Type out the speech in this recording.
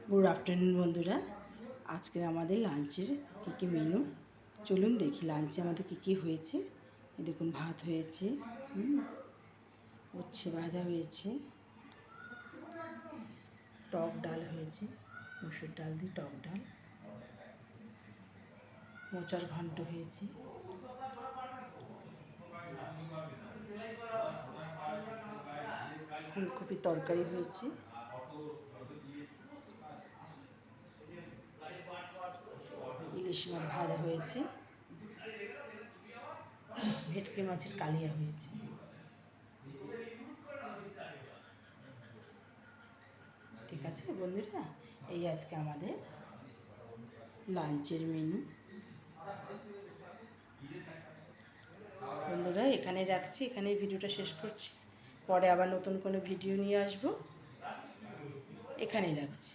Good afternoon বন্ধুরা। আজকে আমাদের লাঞ্চের কী কী মেনু চলুন দেখি। লাঞ্চে আমাদের কী কী হয়েছে। এই দেখুন, ভাত হয়েছে, উচ্ছে ভাজা হয়েছে, টক ডাল হয়েছে, মসুর ডাল দিয়ে টক ডাল, মোচার ঘন্ট হয়েছে, ফুলকপির তরকারি হয়েছে, ইলিশ মাছ ভাজা হয়েছে, ভেটকি মাছের কালিয়া হয়েছে। ঠিক আছে বন্ধুরা, এই আজকে আমাদের লাঞ্চের মেনু। বন্ধুরা এখানে রাখছি, এখানে ভিডিওটা শেষ করছি। পরে আবার নতুন কোনো ভিডিও নিয়ে আসবো। এখানেই রাখছি।